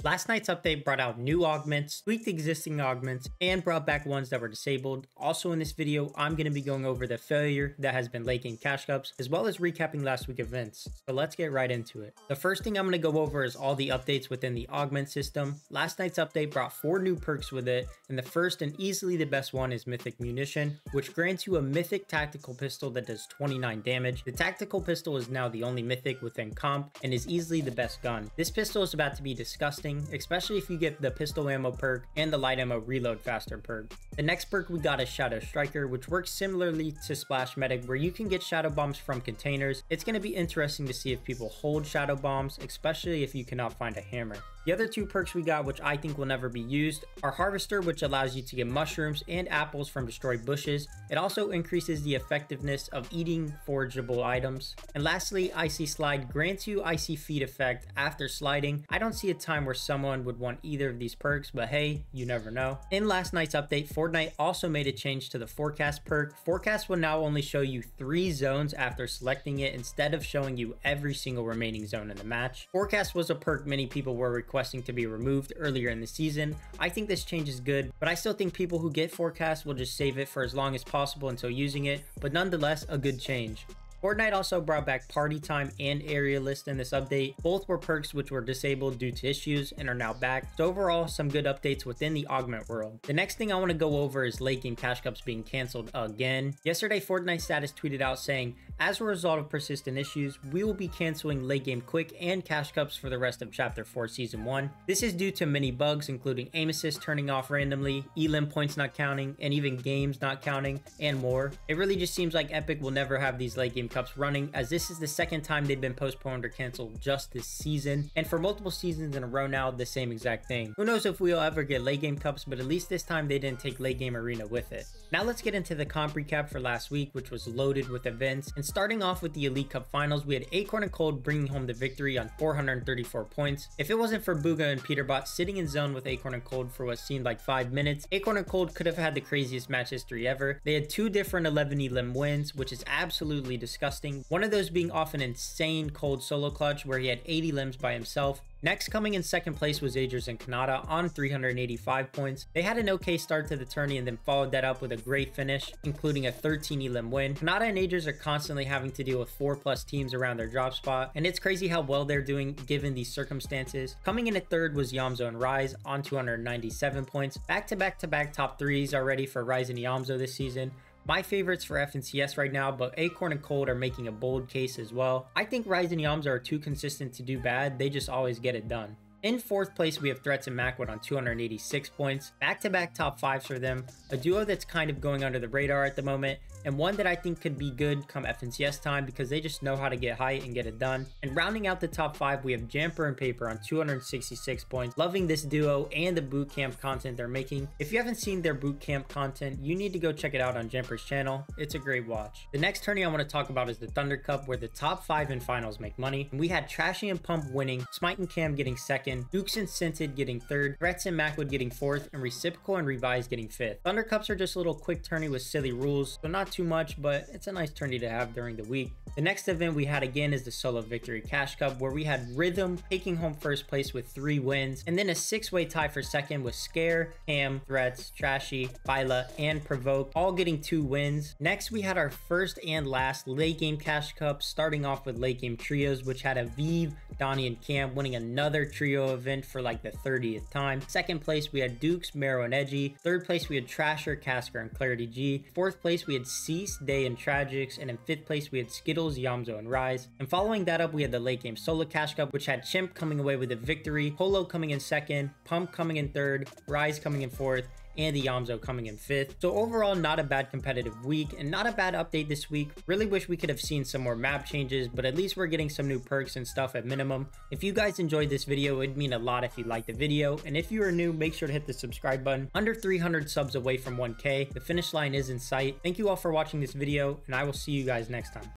Last night's update brought out new augments, tweaked existing augments, and brought back ones that were disabled. Also in this video, I'm going to be going over the failure that has been late game cash cups, as well as recapping last week's events. So let's get right into it. The first thing I'm going to go over is all the updates within the augment system. Last night's update brought 4 new perks with it, and the first and easily the best one is Mythic Munition, which grants you a mythic tactical pistol that does 29 damage. The tactical pistol is now the only mythic within comp and is easily the best gun. This pistol is about to be disgusting, especially if you get the pistol ammo perk and the light ammo reload faster perk. The next perk we got is Shadow Striker, which works similarly to Splash Medic, where you can get shadow bombs from containers. It's going to be interesting to see if people hold shadow bombs, especially if you cannot find a hammer. The other 2 perks we got, which I think will never be used, are Harvester, which allows you to get mushrooms and apples from destroyed bushes. It also increases the effectiveness of eating forageable items. And lastly, Icy Slide grants you Icy Feet effect after sliding. I don't see a time where someone would want either of these perks, but hey, you never know. In last night's update, Fortnite also made a change to the Forecast perk. Forecast will now only show you 3 zones after selecting it, instead of showing you every single remaining zone in the match. Forecast was a perk many people were requesting to be removed earlier in the season. I think this change is good, but I still think people who get Forecast will just save it for as long as possible until using it, but nonetheless a good change. Fortnite also brought back Party Time and Area List in this update. Both were perks which were disabled due to issues and are now back. So overall, some good updates within the Augment world. The next thing I want to go over is late game cash cups being canceled again. Yesterday, Fortnite status tweeted out saying, as a result of persistent issues, we will be canceling late game quick and cash cups for the rest of Chapter 4 Season 1. This is due to many bugs, including aim assist turning off randomly, elim points not counting, and even games not counting, and more. It really just seems like Epic will never have these late game cups running, as this is the second time they've been postponed or canceled just this season, and for multiple seasons in a row now, the same exact thing. Who knows if we'll ever get late game cups, but at least this time they didn't take late game arena with it. Now let's get into the comp recap for last week, which was loaded with events. And starting off with the Elite Cup finals, we had Acorn and Cold bringing home the victory on 434 points. If it wasn't for Booga and Peterbot sitting in zone with Acorn and Cold for what seemed like 5 minutes, Acorn and Cold could have had the craziest match history ever. They had 2 different 11 elim wins, which is absolutely disgusting. One of those being off an insane Cold solo clutch where he had 80 limbs by himself. Next, coming in second place was Agers and Kanata on 385 points. They had an okay start to the tourney and then followed that up with a great finish, including a 13 elim win. Kanata and Agers are constantly having to deal with 4+ teams around their drop spot, and it's crazy how well they're doing given these circumstances. Coming in at third was Yamzo and Rise on 297 points. Back-to-back top 3s already for Rise and Yamzo this season. My favorites for FNCS right now, but Acorn and Cold are making a bold case as well. I think Rise and Yamza are too consistent to do bad, they just always get it done. In 4th place, we have Threats and Macwood on 286 points. Back-to-back top 5s for them. A duo that's kind of going under the radar at the moment, and one that I think could be good come FNCS time because they just know how to get height and get it done. And rounding out the top 5, we have Jamper and Paper on 266 points. Loving this duo and the bootcamp content they're making. If you haven't seen their bootcamp content, you need to go check it out on Jamper's channel. It's a great watch. The next tourney I want to talk about is the Thunder Cup, where the top 5 in finals make money. And we had Trashy and Pump winning, Smite and Cam getting 2nd, Dukes and Scented getting 3rd, Threats and Macwood getting 4th, and Reciprocal and Revise getting 5th. Thunder Cups are just a little quick tourney with silly rules, so not too much, but it's a nice tourney to have during the week. The next event we had again is the Solo Victory Cash Cup, where we had Rhythm taking home 1st place with 3 wins, and then a 6-way tie for 2nd with Scare, Cam, Threats, Trashy, Phyla, and Provoke, all getting 2 wins. Next, we had our first and last late game Cash Cup, starting off with late game trios, which had Aviv, Donnie, and Cam winning another trio event for like the 30th time. 2nd place, we had Dukes, Mero, and Edgy. 3rd place, we had Trasher, Casker, and Clarity G. 4th place, we had Cease, Day, and Tragics. And in 5th place, we had Skittles, Yamzo, and Rise. And following that up, we had the late game Solo Cash Cup, which had Chimp coming away with a victory, Polo coming in 2nd, Pump coming in 3rd, Rise coming in 4th, and the Yamzo coming in 5th. So overall, not a bad competitive week and not a bad update this week. Really wish we could have seen some more map changes, but at least we're getting some new perks and stuff at minimum. If you guys enjoyed this video, it'd mean a lot if you liked the video, and if you are new, make sure to hit the subscribe button. Under 300 subs away from 1K, the finish line is in sight. Thank you all for watching this video, and I will see you guys next time.